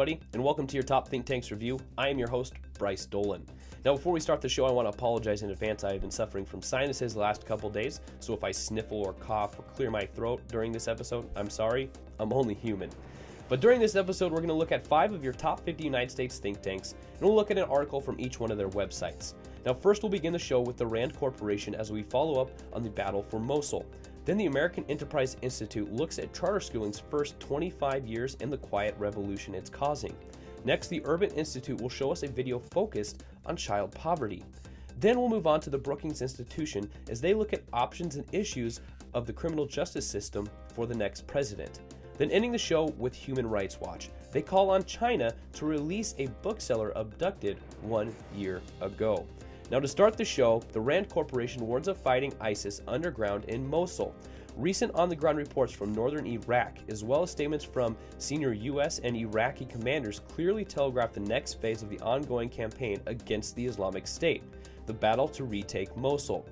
everybody, and welcome to your Top Think Tanks review. I am your host, Bryce Dolan. Now, before we start the show, I want to apologize in advance. I have been suffering from sinuses the last couple days, so if I sniffle or cough or clear my throat during this episode, I'm sorry. I'm only human. But during this episode, we're going to look at 5 of your top 50 United States think tanks, and we'll look at an article from each one of their websites. Now, first we'll begin the show with the Rand Corporation as we follow up on the battle for Mosul. Then the American Enterprise Institute looks at charter schooling's first 25 years and the quiet revolution it's causing. Next, the Urban Institute will show us a video focused on child poverty. Then we'll move on to the Brookings Institution as they look at options and issues of the criminal justice system for the next president. Then ending the show with Human Rights Watch. They call on China to release a bookseller abducted 1 year ago. Now, to start the show, the Rand Corporation warns of fighting ISIS underground in Mosul. Recent on-the-ground reports from northern Iraq, as well as statements from senior U.S. and Iraqi commanders, clearly telegraph the next phase of the ongoing campaign against the Islamic State, the battle to retake Mosul.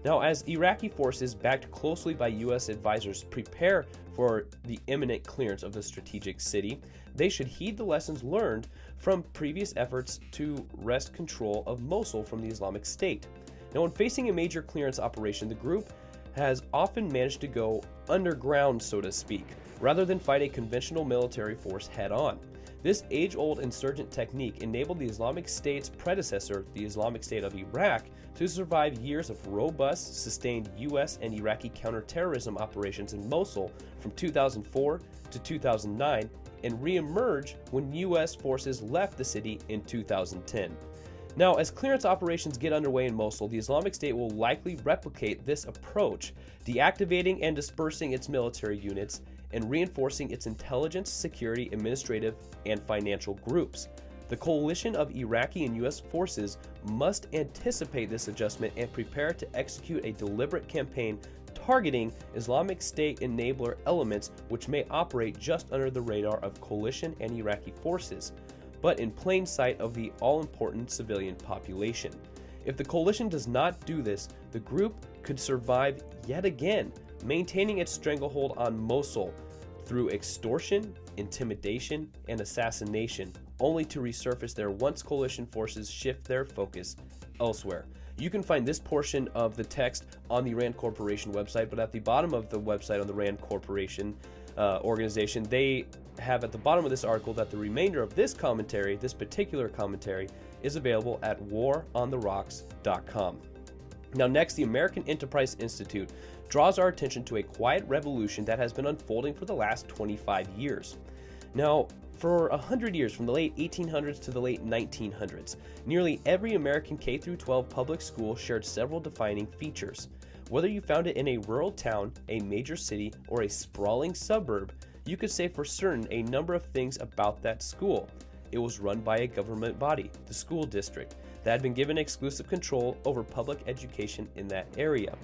Now, as Iraqi forces, backed closely by U.S. advisors, prepare for the imminent clearance of the strategic city, they should heed the lessons learned from previous efforts to wrest control of Mosul from the Islamic State. Now, when facing a major clearance operation, the group has often managed to go underground, so to speak, rather than fight a conventional military force head-on. This age-old insurgent technique enabled the Islamic State's predecessor, the Islamic State of Iraq, to survive years of robust, sustained U.S. and Iraqi counterterrorism operations in Mosul from 2004 to 2009 and re-emerge when U.S. forces left the city in 2010. Now, as clearance operations get underway in Mosul, the Islamic State will likely replicate this approach, deactivating and dispersing its military units and reinforcing its intelligence, security, administrative, and financial groups. The coalition of Iraqi and U.S. forces must anticipate this adjustment and prepare to execute a deliberate campaign targeting Islamic State enabler elements which may operate just under the radar of coalition and Iraqi forces, but in plain sight of the all-important civilian population. If the coalition does not do this, the group could survive yet again, maintaining its stranglehold on Mosul through extortion, intimidation, and assassination, only to resurface there once coalition forces shift their focus elsewhere. You can find this portion of the text on the Rand Corporation website, but at the bottom of the website on the Rand Corporation organization, they have at the bottom of this article that the remainder of this commentary, this particular commentary, is available at warontherocks.com. Now next, the American Enterprise Institute draws our attention to a quiet revolution that has been unfolding for the last 25 years. Now, for 100 years, from the late 1800s to the late 1900s, nearly every American K-12 public school shared several defining features. Whether you found it in a rural town, a major city, or a sprawling suburb, you could say for certain a number of things about that school. It was run by a government body, the school district, that had been given exclusive control over public education in that area.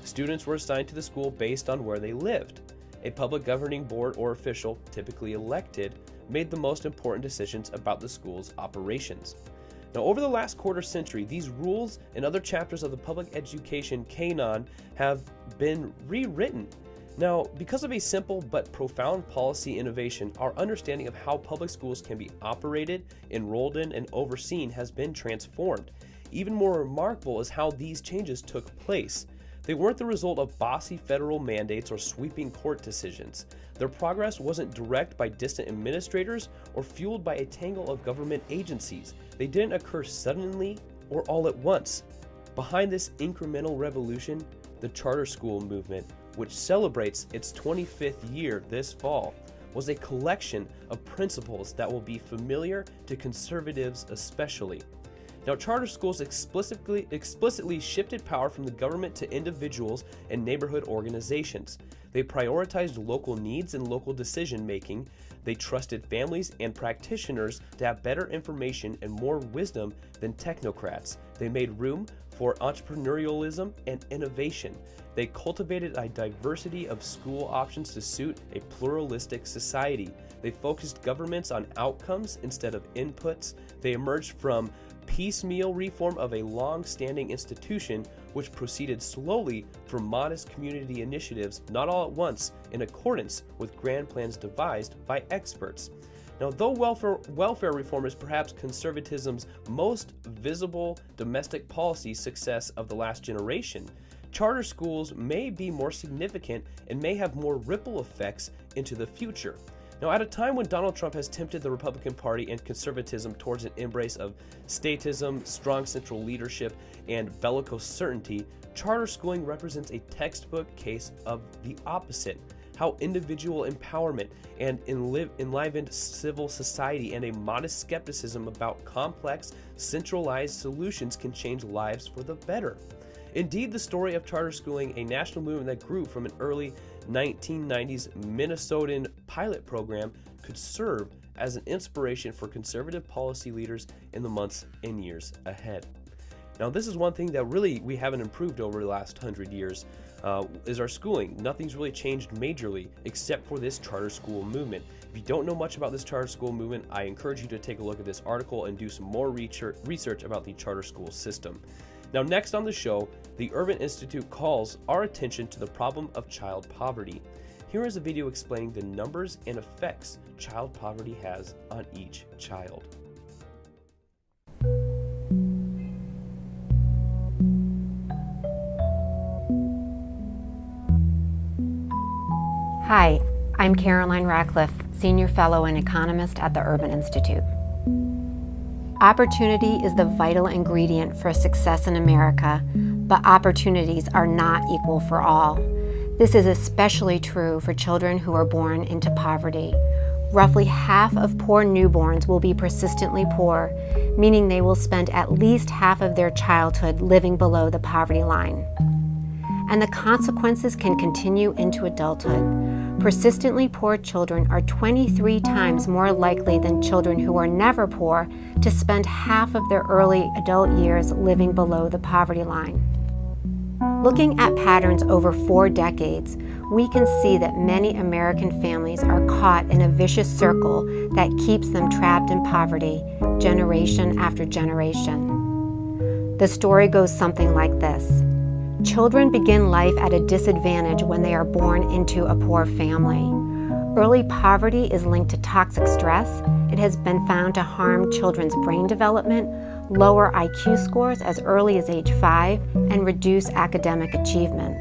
Students were assigned to the school based on where they lived. A public governing board or official, typically elected, made the most important decisions about the school's operations. Now, over the last quarter century, these rules and other chapters of the public education canon have been rewritten. Now, because of a simple but profound policy innovation, our understanding of how public schools can be operated, enrolled in, and overseen has been transformed. Even more remarkable is how these changes took place. They weren't the result of bossy federal mandates or sweeping court decisions. Their progress wasn't directed by distant administrators or fueled by a tangle of government agencies. They didn't occur suddenly or all at once. Behind this incremental revolution, the charter school movement, which celebrates its 25th year this fall, was a collection of principles that will be familiar to conservatives especially. Now, charter schools explicitly shifted power from the government to individuals and neighborhood organizations. They prioritized local needs and local decision-making. They trusted families and practitioners to have better information and more wisdom than technocrats. They made room for entrepreneurialism and innovation. They cultivated a diversity of school options to suit a pluralistic society. They focused governments on outcomes instead of inputs. They emerged from piecemeal reform of a long-standing institution which proceeded slowly from modest community initiatives, not all at once, in accordance with grand plans devised by experts. Now, though welfare reform is perhaps conservatism's most visible domestic policy success of the last generation, charter schools may be more significant and may have more ripple effects into the future. Now, at a time when Donald Trump has tempted the Republican Party and conservatism towards an embrace of statism, strong central leadership, and bellicose certainty, charter schooling represents a textbook case of the opposite. How individual empowerment and enlivened civil society and a modest skepticism about complex, centralized solutions can change lives for the better. Indeed, the story of charter schooling, a national movement that grew from an early 1990s Minnesotan pilot program, could serve as an inspiration for conservative policy leaders in the months and years ahead. Now, this is one thing that really we haven't improved over the last 100 years, is our schooling. Nothing's really changed majorly except for this charter school movement. If you don't know much about this charter school movement, I encourage you to take a look at this article and do some more research about the charter school system. Now, next on the show, the Urban Institute calls our attention to the problem of child poverty. Here is a video explaining the numbers and effects child poverty has on each child. Hi, I'm Caroline Ratcliffe, Senior Fellow and Economist at the Urban Institute. Opportunity is the vital ingredient for success in America, but opportunities are not equal for all. This is especially true for children who are born into poverty. Roughly half of poor newborns will be persistently poor, meaning they will spend at least half of their childhood living below the poverty line. And the consequences can continue into adulthood. Persistently poor children are 23 times more likely than children who are never poor to spend half of their early adult years living below the poverty line. Looking at patterns over 4 decades, we can see that many American families are caught in a vicious circle that keeps them trapped in poverty generation after generation. The story goes something like this. Children begin life at a disadvantage when they are born into a poor family. Early poverty is linked to toxic stress. It has been found to harm children's brain development, lower IQ scores as early as age 5, and reduce academic achievement.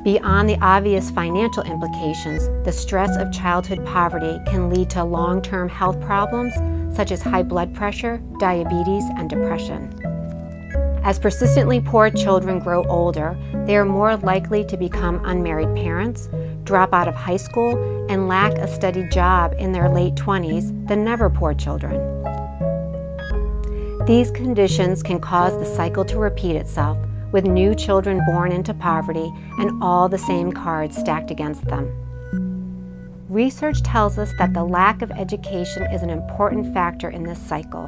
Beyond the obvious financial implications, the stress of childhood poverty can lead to long-term health problems such as high blood pressure, diabetes, and depression. As persistently poor children grow older, they are more likely to become unmarried parents, drop out of high school, and lack a steady job in their late 20s than never poor children. These conditions can cause the cycle to repeat itself, with new children born into poverty and all the same cards stacked against them. Research tells us that the lack of education is an important factor in this cycle.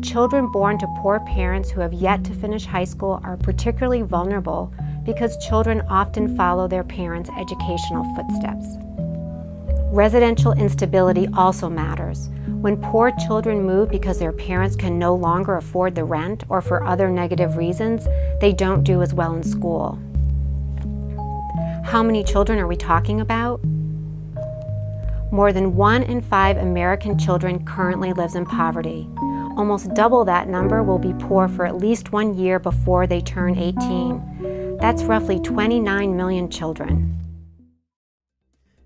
Children born to poor parents who have yet to finish high school are particularly vulnerable because children often follow their parents' educational footsteps. Residential instability also matters. When poor children move because their parents can no longer afford the rent or for other negative reasons, they don't do as well in school. How many children are we talking about? More than 1 in 5 American children currently lives in poverty. Almost double that number will be poor for at least 1 year before they turn 18. That's roughly 29 million children.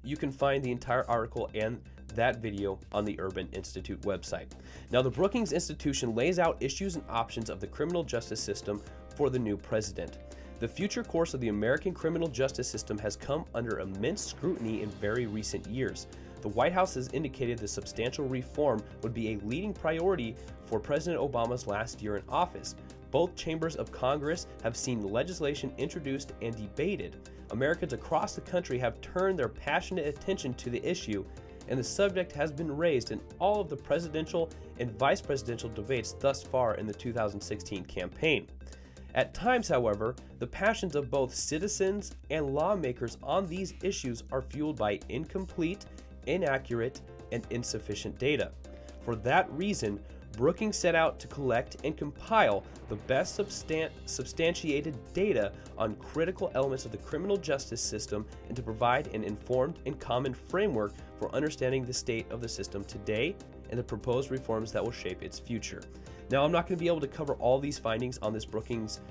You can find the entire article and that video on the Urban Institute website. Now, the Brookings Institution lays out issues and options of the criminal justice system for the new president. The future course of the American criminal justice system has come under immense scrutiny in very recent years. The White House has indicated that substantial reform would be a leading priority for President Obama's last year in office. Both chambers of Congress have seen legislation introduced and debated. Americans across the country have turned their passionate attention to the issue, and the subject has been raised in all of the presidential and vice presidential debates thus far in the 2016 campaign. At times, however, the passions of both citizens and lawmakers on these issues are fueled by incomplete, inaccurate, and insufficient data. For that reason, Brookings set out to collect and compile the best substantiated data on critical elements of the criminal justice system and to provide an informed and common framework for understanding the state of the system today and the proposed reforms that will shape its future. Now, I'm not going to be able to cover all these findings on this Brookings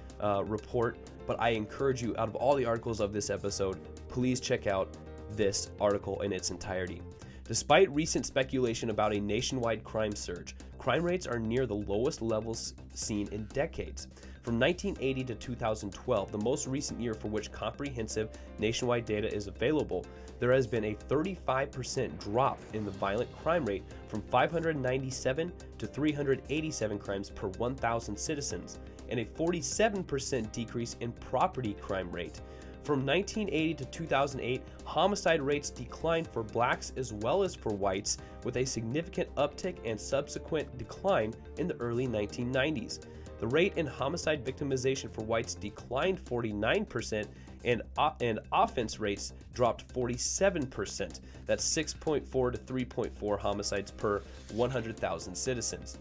report, but I encourage you, out of all the articles of this episode, please check out this article in its entirety. Despite recent speculation about a nationwide crime surge, crime rates are near the lowest levels seen in decades. From 1980 to 2012, the most recent year for which comprehensive nationwide data is available, there has been a 35% drop in the violent crime rate from 597 to 387 crimes per 1,000 citizens, and a 47% decrease in property crime rate. From 1980 to 2008, homicide rates declined for blacks as well as for whites, with a significant uptick and subsequent decline in the early 1990s. The rate in homicide victimization for whites declined 49%, and offense rates dropped 47%. That's 6.4 to 3.4 homicides per 100,000 citizens.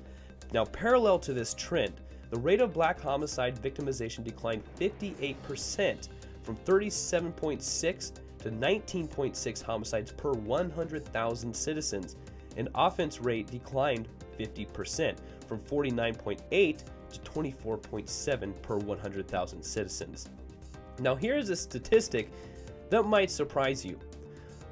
Now, parallel to this trend, the rate of black homicide victimization declined 58%, from 37.6 to 19.6 homicides per 100,000 citizens, and offense rate declined 50%, from 49.8 to 24.7 per 100,000 citizens. Now, here's a statistic that might surprise you.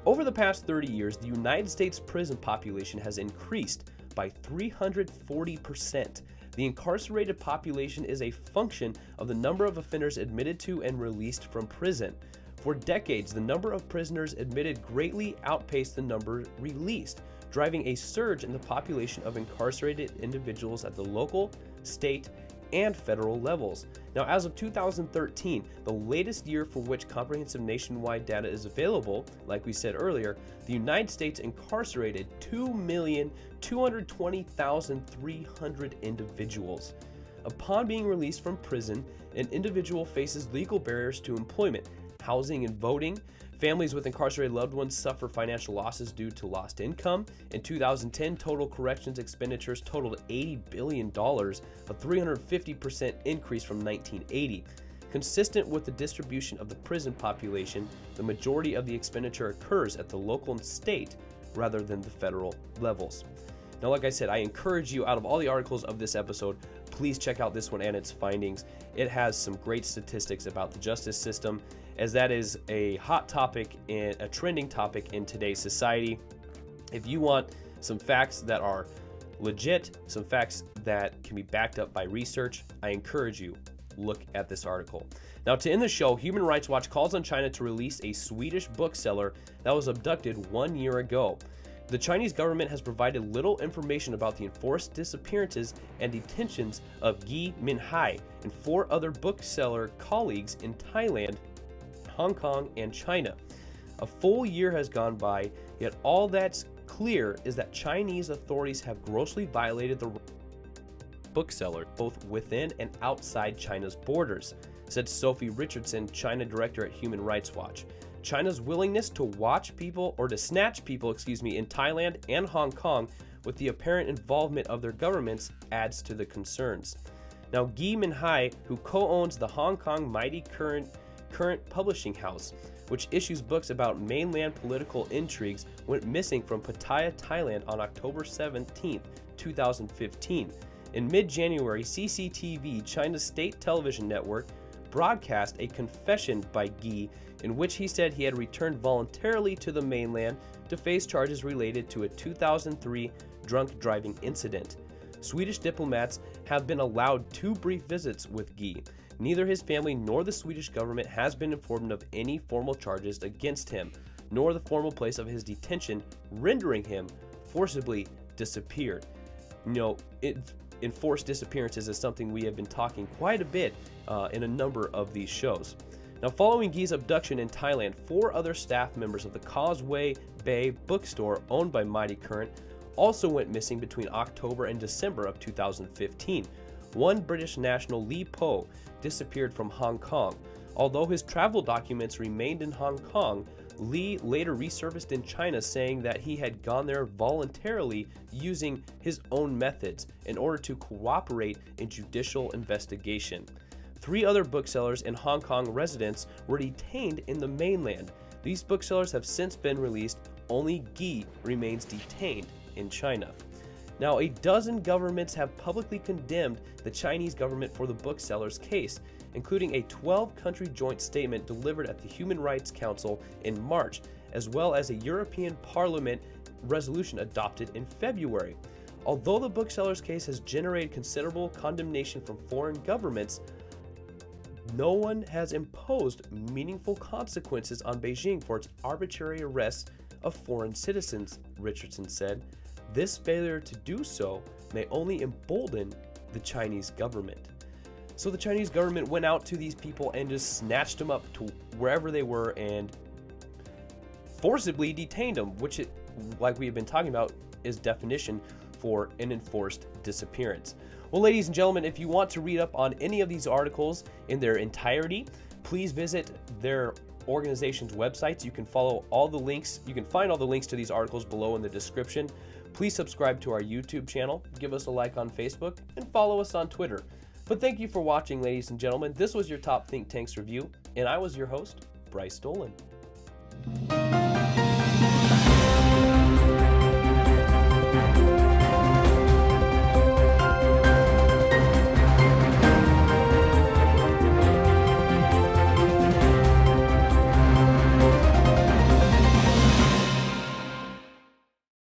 Over the past 30 years, the United States prison population has increased by 340%. The incarcerated population is a function of the number of offenders admitted to and released from prison. For decades, the number of prisoners admitted greatly outpaced the number released, driving a surge in the population of incarcerated individuals at the local, state, and federal levels. Now, as of 2013, the latest year for which comprehensive nationwide data is available, like we said earlier, the United States incarcerated 2,220,300 individuals. Upon being released from prison, an individual faces legal barriers to employment, housing, and voting. Families with incarcerated loved ones suffer financial losses due to lost income. In 2010, total corrections expenditures totaled $80 billion, a 350% increase from 1980. Consistent with the distribution of the prison population, the majority of the expenditure occurs at the local and state rather than the federal levels. Now, like I said, I encourage you, out of all the articles of this episode, please check out this one and its findings. It has some great statistics about the justice system, as that is a hot topic and a trending topic in today's society. If you want some facts that are legit, some facts that can be backed up by research, I encourage you, look at this article. Now, to end the show, Human Rights Watch calls on China to release a Swedish bookseller that was abducted 1 year ago. The Chinese government has provided little information about the enforced disappearances and detentions of Gui Minhai and 4 other bookseller colleagues in Thailand, Hong Kong, and China. A full year has gone by, yet all that's clear is that Chinese authorities have grossly violated the bookseller both within and outside China's borders, said Sophie Richardson, China director at Human Rights Watch. China's willingness to snatch people in Thailand and Hong Kong with the apparent involvement of their governments adds to the concerns. Now, Gui Minhai, who co-owns the Hong Kong Mighty Current Publishing House, which issues books about mainland political intrigues, went missing from Pattaya, Thailand on October 17, 2015. In mid-January, CCTV, China's state television network, broadcast a confession by Gui in which he said he had returned voluntarily to the mainland to face charges related to a 2003 drunk driving incident. Swedish diplomats have been allowed 2 brief visits with Gui. Neither his family nor the Swedish government has been informed of any formal charges against him, nor the formal place of his detention, rendering him forcibly disappeared. Enforced disappearances is something we have been talking quite a bit in a number of these shows. Now, following Gui's abduction in Thailand, 4 other staff members of the Causeway Bay bookstore owned by Mighty Current also went missing between October and December of 2015. One British national, Li Po, disappeared from Hong Kong. Although his travel documents remained in Hong Kong, Li later resurfaced in China saying that he had gone there voluntarily using his own methods in order to cooperate in judicial investigation. 3 other booksellers and Hong Kong residents were detained in the mainland. These booksellers have since been released. Only Guy remains detained in China. Now, a dozen governments have publicly condemned the Chinese government for the booksellers' case, including a 12-country joint statement delivered at the Human Rights Council in March, as well as a European Parliament resolution adopted in February. Although the booksellers' case has generated considerable condemnation from foreign governments, no one has imposed meaningful consequences on Beijing for its arbitrary arrests of foreign citizens, Richardson said. This failure to do so may only embolden the Chinese government. So the Chinese government went out to these people and just snatched them up to wherever they were and forcibly detained them, which, like we have been talking about, is definition for an enforced disappearance. Well, ladies and gentlemen, if you want to read up on any of these articles in their entirety, please visit their organization's websites. You can follow all the links. You can find all the links to these articles below in the description. Please subscribe to our YouTube channel, give us a like on Facebook, and follow us on Twitter. But thank you for watching, ladies and gentlemen. This was your Top Think Tanks review, and I was your host, Bryce Dolan.